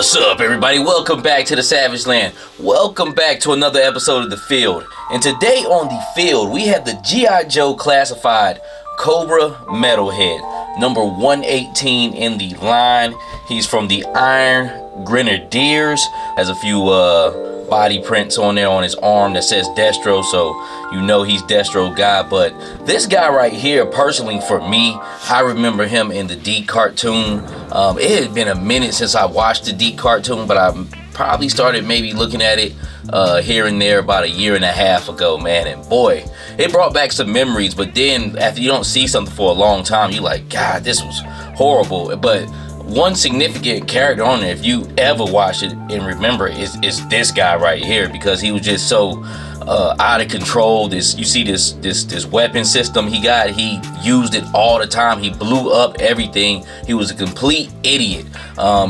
What's up, everybody? Welcome back to the Savage Land. Welcome back to another episode of The Field. And today on The Field, we have the Gijoe classified Cobra Metalhead, number 118 in the line. He's from the Iron Grenadiers. Has a few body prints on there on his arm that says Destro, so you know he's Destro guy. But this guy right here, personally for me, I remember him in the Deke cartoon. It had been a minute since I watched the Deke cartoon, but I probably started maybe looking at it here and there about a year and a half ago, man. And boy, it brought back some memories. But then after you don't see something for a long time, you're like, God, this was horrible. But one significant character on there, if you ever watch it and remember, is this guy right here, because he was just so out of control. You see this weapon system he got. He used it all the time. He blew up everything. He was a complete idiot.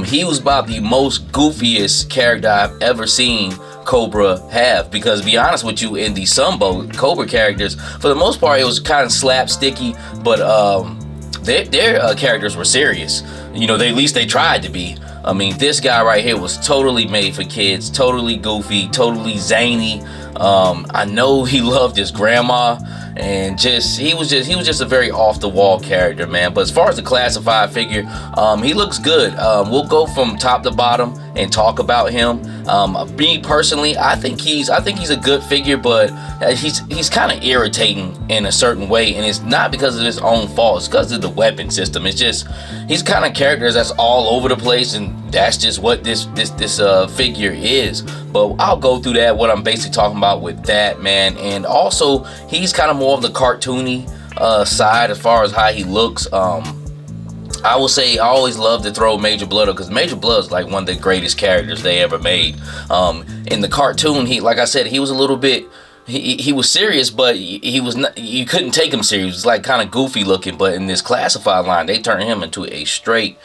He was about the most goofiest character I've ever seen Cobra have, because to be honest with you, in the Sunbow Cobra characters, for the most part, it was kind of slapsticky, but their characters were serious. You know, at least they tried to be. I mean, this guy right here was totally made for kids, totally goofy, totally zany. I know he loved his grandma, and he was just a very off the wall character, man. But as far as the classified figure, he looks good. We'll go from top to bottom and talk about him. Me personally, I think he's a good figure, but he's kind of irritating in a certain way, and it's not because of his own fault. It's because of the weapon system. It's just he's kind of characters that's all over the place, and that's just what this figure is. But I'll go through that, what I'm basically talking about with that, man. And also, he's kind of more of the cartoony side as far as how he looks. I will say I always love to throw Major Blood up, because Major Blood is like one of the greatest characters they ever made. In the cartoon, like I said, he was a little bit, he was serious, but he was not, you couldn't take him serious. He was like kind of goofy looking. But in this classified line, they turned him into a straight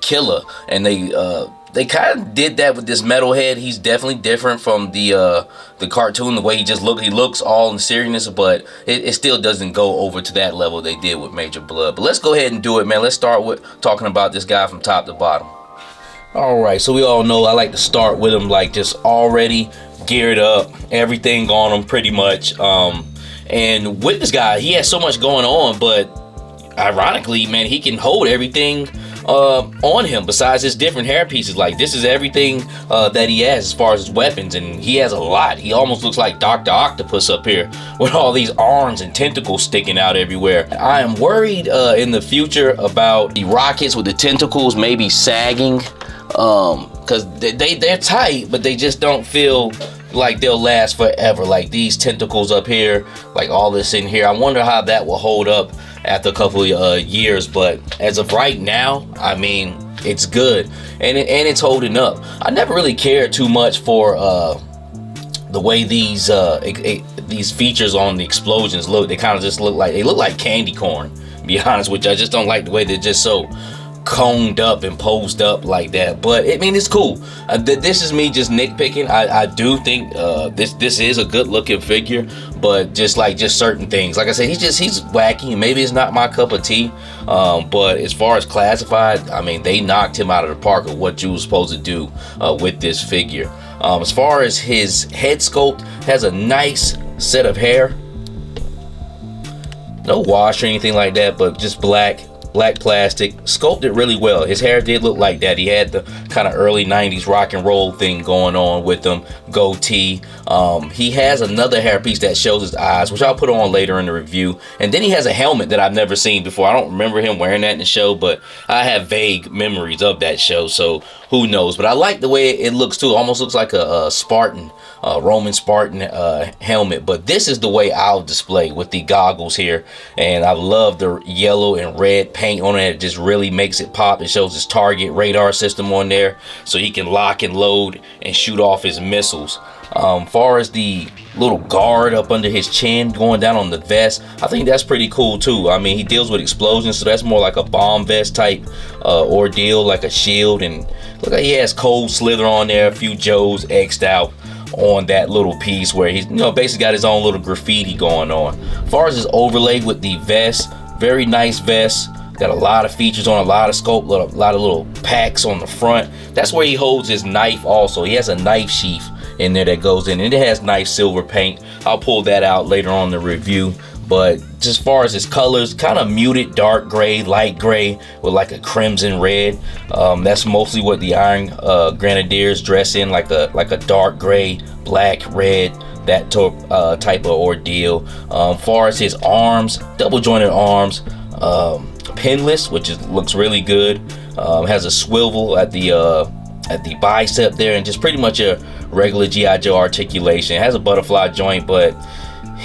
killer, and they kind of did that with this Metalhead. He's definitely different from the cartoon, the way he looks all in seriousness, but it still doesn't go over to that level they did with Major Blood. But let's go ahead and do it, man. Let's start with talking about this guy from top to bottom. All right, so we all know I like to start with him like just already geared up, everything on him pretty much. And with this guy, he has so much going on, but ironically, man, he can hold everything on him besides his different hair pieces. Like, this is everything that he has as far as his weapons, and he has a lot. He almost looks like Dr. Octopus up here with all these arms and tentacles sticking out everywhere. I am worried in the future about the rockets with the tentacles maybe sagging, because they're tight, but they just don't feel like they'll last forever. Like these tentacles up here, like all this in here, I wonder how that will hold up after a couple of years. But as of right now, I mean, it's good, and it's holding up. I never really cared too much for the way these features on the explosions look. They kind of just look like candy corn, to be honest with you. I just don't like the way they're just so coned up and posed up like that. But I mean, it's cool. This is me just nitpicking. I do think this is a good looking figure, but just certain things, like I said, he's wacky. Maybe it's not my cup of tea, but as far as classified, I mean, they knocked him out of the park of what you were supposed to do with this figure. As far as his head sculpt, has a nice set of hair, no wash or anything like that, but just black plastic, sculpted really well. His hair did look like that. He had the kind of early 90s rock and roll thing going on with him, goatee. He has another hairpiece that shows his eyes, which I'll put on later in the review. And then he has a helmet that I've never seen before. I don't remember him wearing that in the show, but I have vague memories of that show, so who knows. But I like the way it looks too. It almost looks like a Spartan, Roman Spartan helmet. But this is the way I'll display with the goggles here, and I love the yellow and red paint on it. It just really makes it pop. It shows his target radar system on there, so he can lock and load and shoot off his missiles. Far as the little guard up under his chin going down on the vest, I think that's pretty cool too. I mean, he deals with explosions, so that's more like a bomb vest type ordeal, like a shield. And look like he has Cold Slither on there, a few Joes X'd out on that little piece where he's, basically got his own little graffiti going on. As far as his overlay with the vest, very nice vest. Got a lot of features on, a lot of scope, a lot of little packs on the front. That's where he holds his knife also. He has a knife sheath in there that goes in, and it has nice silver paint. I'll pull that out later on in the review. But just as far as his colors, kind of muted dark gray, light gray with like a crimson red. That's mostly what the Iron Grenadiers dress in, like a dark gray, black, red, that type of ordeal. Far as his arms, double jointed arms, pinless, which looks really good. Has a swivel at the bicep there, and just pretty much a regular G.I. Joe articulation. It has a butterfly joint, but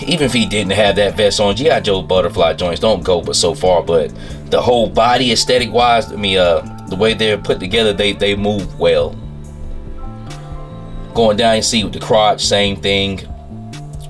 even if he didn't have that vest on, G.I. Joe butterfly joints don't go but so far. But the whole body aesthetic wise, I mean, the way they're put together, they move well. Going down, you see with the crotch, same thing.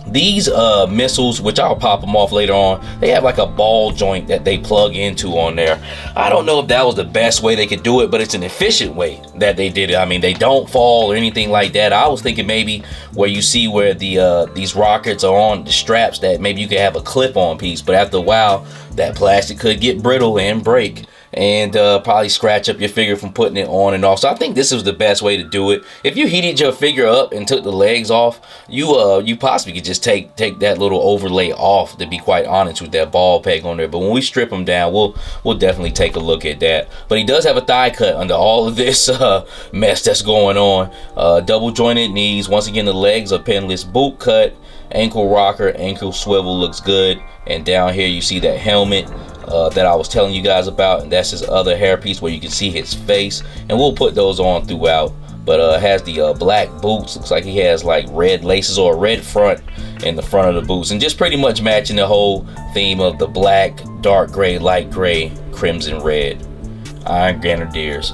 These missiles, which I'll pop them off later on, they have like a ball joint that they plug into on there. I don't know if that was the best way they could do it, but it's an efficient way that they did it. I mean, they don't fall or anything like that. I was thinking maybe where you see where these rockets are on the straps, that maybe you could have a clip-on piece, but after a while, that plastic could get brittle and break, and probably scratch up your figure from putting it on and off. So I think this was the best way to do it. If you heated your figure up and took the legs off, you possibly could just take that little overlay off, to be quite honest, with that ball peg on there. But when we strip him down, we'll definitely take a look at that. But he does have a thigh cut under all of this mess that's going on. Double jointed knees. Once again, the legs are pinless. Boot cut, ankle rocker, ankle swivel looks good. And down here you see that helmet that I was telling you guys about, and that's his other hairpiece where you can see his face, and we'll put those on throughout. But has the black boots. Looks like he has like red laces or a red front in the front of the boots, and just pretty much matching the whole theme of the black, dark gray, light gray, crimson red Iron Grenadiers.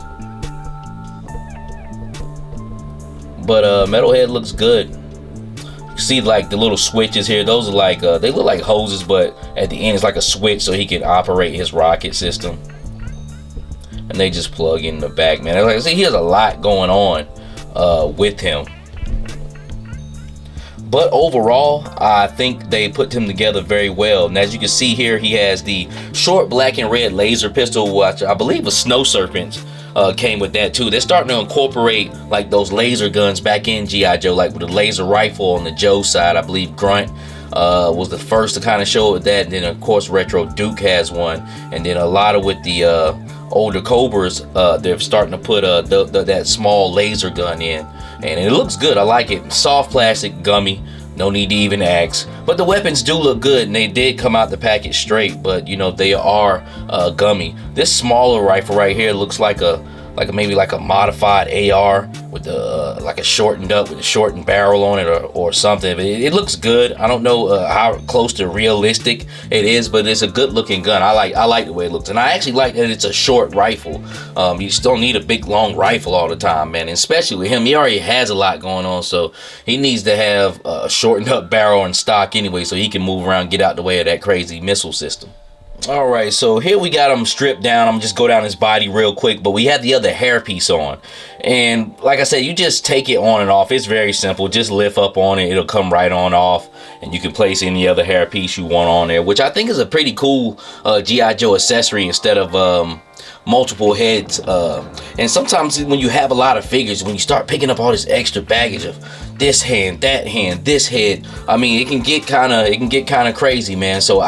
But Metalhead looks good. See, like the little switches here, those are like they look like hoses, but at the end it's like a switch so he can operate his rocket system, and they just plug in the back, man. Like I see, he has a lot going on with him, but overall I think they put him together very well. And as you can see here, he has the short black and red laser pistol, which I believe was Snow Serpent's. Came with that too. They're starting to incorporate like those laser guns back in G.I. Joe, like with the laser rifle on the Joe side. I believe Grunt was the first to kind of show it that, and then of course Retro Duke has one, and then a lot of with the older Cobras, they're starting to put that small laser gun in, and it looks good. I like it. Soft plastic, gummy, no need to even ask. But the weapons do look good, and they did come out the package straight, but you know, they are gummy. This smaller rifle right here looks like maybe a modified AR with like a shortened barrel on it, or something. But it looks good. I don't know how close to realistic it is, but it's a good looking gun. I like the way it looks, and I actually like that it's a short rifle. You just don't need a big long rifle all the time, man. And especially with him, he already has a lot going on, so he needs to have a shortened up barrel in stock anyway, so he can move around, get out the way of that crazy missile system. Alright, so here we got him stripped down. I'm just go down his body real quick, but we have the other hairpiece on. And like I said, you just take it on and off. It's very simple. Just lift up on it. It'll come right on off. And you can place any other hairpiece you want on there, which I think is a pretty cool G.I. Joe accessory instead of multiple heads. And sometimes when you have a lot of figures, when you start picking up all this extra baggage of this hand, that hand, this head, I mean, it can get kind of crazy, man. So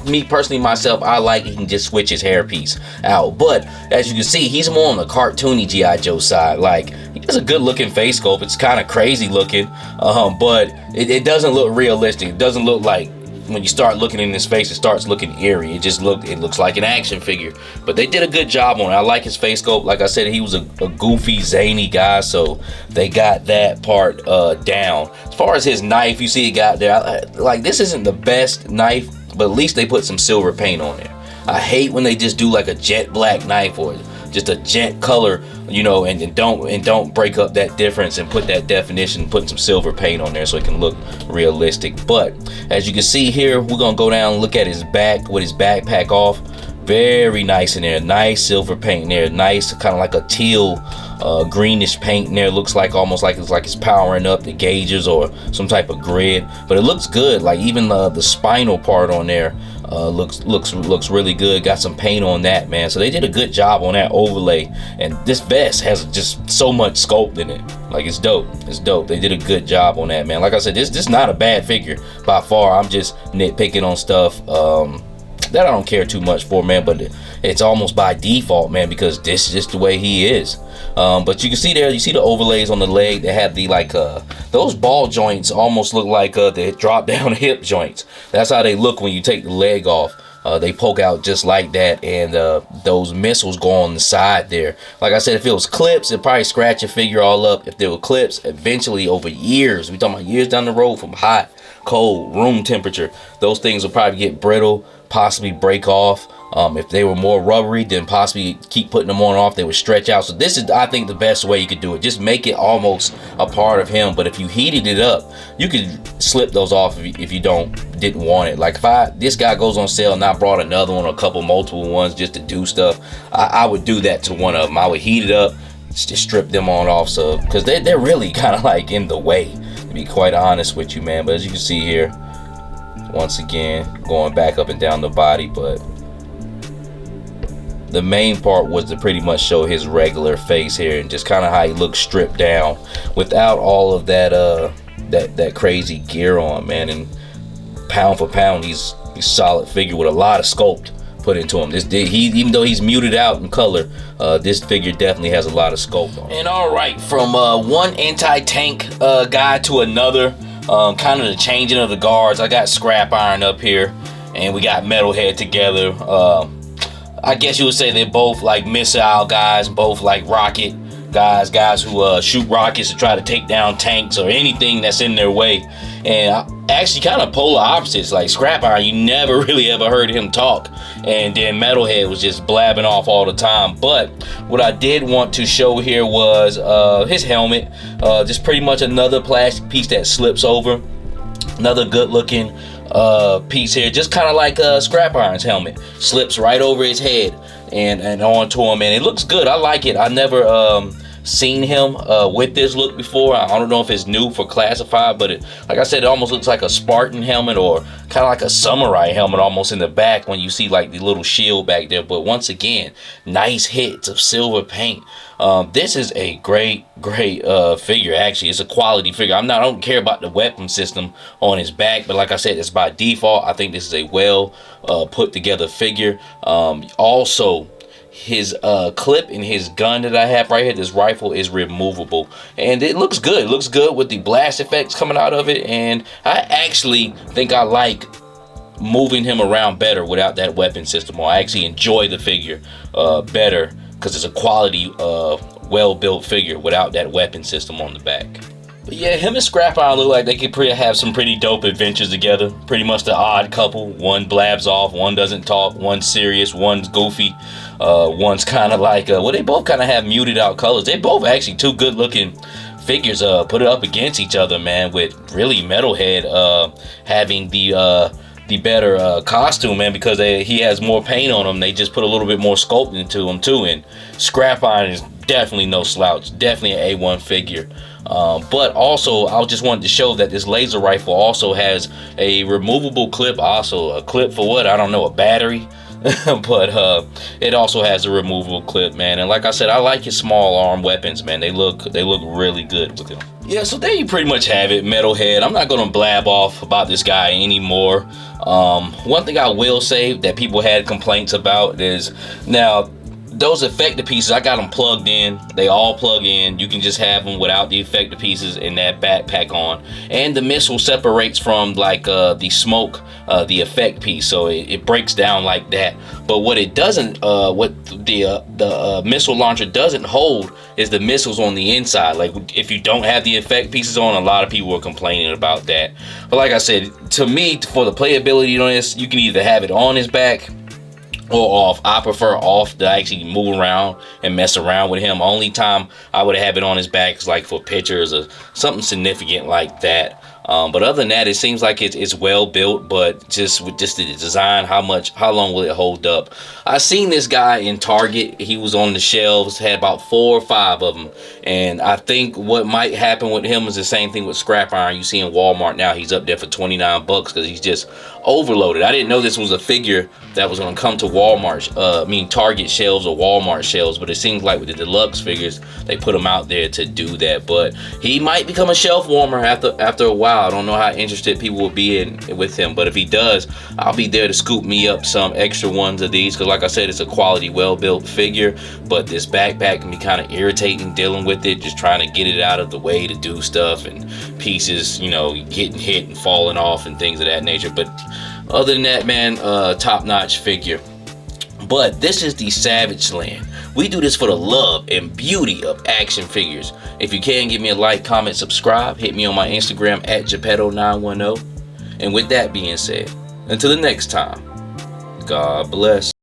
me personally, myself, I like he can just switch his hairpiece out. But as you can see, he's more on the cartoony G.I. Joe side. Like, he has a good looking face sculpt. It's kind of crazy looking, but it doesn't look realistic. It doesn't look like, when you start looking in his face, it starts looking eerie. It looks like an action figure. But they did a good job on it. I like his face sculpt. Like I said, he was a goofy, zany guy, so they got that part down. As far as his knife, you see it got there. Like, this isn't the best knife, but at least they put some silver paint on there. I hate when they just do like a jet black knife or just a jet color, you know, and don't break up that difference and put that definition, putting some silver paint on there so it can look realistic. But as you can see here, we're gonna go down and look at his back with his backpack off. Very nice in there. Nice silver paint in there. Nice, kind of like a teal greenish paint in there. Looks like almost like it's powering up the gauges or some type of grid, but it looks good. Like even the spinal part on there Looks really good. Got some paint on that, man. So they did a good job on that overlay. And this vest has just so much sculpt in it. Like, it's dope. It's dope. They did a good job on that, man. Like I said, this not a bad figure by far. I'm just nitpicking on stuff that I don't care too much for, man. But it's almost by default, man, because this is just the way he is. But you can see there, you see the overlays on the leg. They have the those ball joints almost look like the drop down hip joints. That's how they look when you take the leg off. They poke out just like that, and those missiles go on the side there. Like I said, if it was clips, it'd probably scratch your figure all up. If there were clips, eventually over years, we talking about years down the road, from hot, cold, room temperature, those things will probably get brittle, possibly break off. If they were more rubbery, then possibly keep putting them on and off, they would stretch out. So this is, I think, the best way you could do it. Just make it almost a part of him. But if you heated it up, you could slip those off if you didn't want it. Like, if this guy goes on sale and I brought another one or a couple multiple ones just to do stuff, I would do that to one of them. I would heat it up, just strip them on off, so because they're really kind of like in the way, to be quite honest with you, man. But as you can see here, once again, going back up and down the body, but the main part was to pretty much show his regular face here and just kind of how he looks stripped down without all of that that crazy gear on, man. And pound for pound, he's a solid figure with a lot of sculpt put into him. Even though he's muted out in color, this figure definitely has a lot of sculpt on. And all right, from one anti-tank guy to another, kind of the changing of the guards. I got Scrap Iron up here, and we got Metalhead together. I guess you would say they're both like missile guys, both like rocket guys who shoot rockets to try to take down tanks or anything that's in their way. And actually kind of polar opposites. Like Scrap Iron, you never really ever heard him talk, and then Metalhead was just blabbing off all the time. But what I did want to show here was his helmet. Just pretty much another plastic piece that slips over. Another good looking piece here, just kind of like Scrap Iron's helmet, slips right over his head and onto him, and it looks good. I like it. I never seen him with this look before. I don't know if it's new for Classified, but like I said, it almost looks like a Spartan helmet or kind of like a samurai helmet almost in the back when you see like the little shield back there. But once again, nice hits of silver paint. This is a great figure. Actually, it's a quality figure. I don't care about the weapon system on his back, but like I said, it's by default. I think this is a well put together figure. Also, his clip in his gun that I have right here, this rifle, is removable, and it looks good. It looks good with the blast effects coming out of it, and I actually think I like moving him around better without that weapon system, or I actually enjoy the figure better because it's a quality well-built figure without that weapon system on the back. But yeah, him and Scrap Iron look like they could have some pretty dope adventures together. Pretty much the odd couple. One blabs off, one doesn't talk, one's serious, one's goofy, one's kind of like, well, they both kind of have muted out colors. They both actually two good looking figures. Put it up against each other, man, with really Metalhead having the better costume, man, because he has more paint on him. They just put a little bit more sculpt into him too, and Scrap Iron is definitely no slouch, definitely an A1 figure. But also, I just wanted to show that this laser rifle also has a removable clip. Also, a clip for what? I don't know, a battery. But it also has a removable clip, man. And like I said, I like his small arm weapons, man. They look really good with him. Yeah, so there you pretty much have it, Metalhead. I'm not gonna blab off about this guy anymore. One thing I will say that people had complaints about is, now those effective pieces, I got them plugged in. They all plug in. You can just have them without the effective pieces in that backpack on. And the missile separates from like the smoke, the effect piece, so it breaks down like that. But what it doesn't, what the missile launcher doesn't hold is the missiles on the inside. Like if you don't have the effect pieces on, a lot of people are complaining about that. But like I said, to me, for the playability on this, you can either have it on his back or off. I prefer off to actually move around and mess around with him. Only time I would have it on his back is like for pictures or something significant like that. But other than that, it seems like it's well built, but just with just the design, how long will it hold up? I seen this guy in Target. He was on the shelves, had about 4 or 5 of them, and I think what might happen with him is the same thing with Scrap Iron. You see in Walmart now, he's up there for 29 bucks because he's just overloaded. I didn't know this was a figure that was going to come to Target shelves or Walmart shelves, but it seems like with the deluxe figures, they put them out there to do that. But he might become a shelf warmer after a while. I don't know how interested people will be with him, but if he does, I'll be there to scoop me up some extra ones of these, because like I said, it's a quality, well-built figure. But this backpack can be kind of irritating dealing with it, just trying to get it out of the way to do stuff, and pieces, you know, getting hit and falling off and things of that nature. But other than that, man, top-notch figure. But this is the Savage Land. We do this for the love and beauty of action figures. If you can, give me a like, comment, subscribe. Hit me on my Instagram at Geppetto910. And with that being said, until the next time, God bless.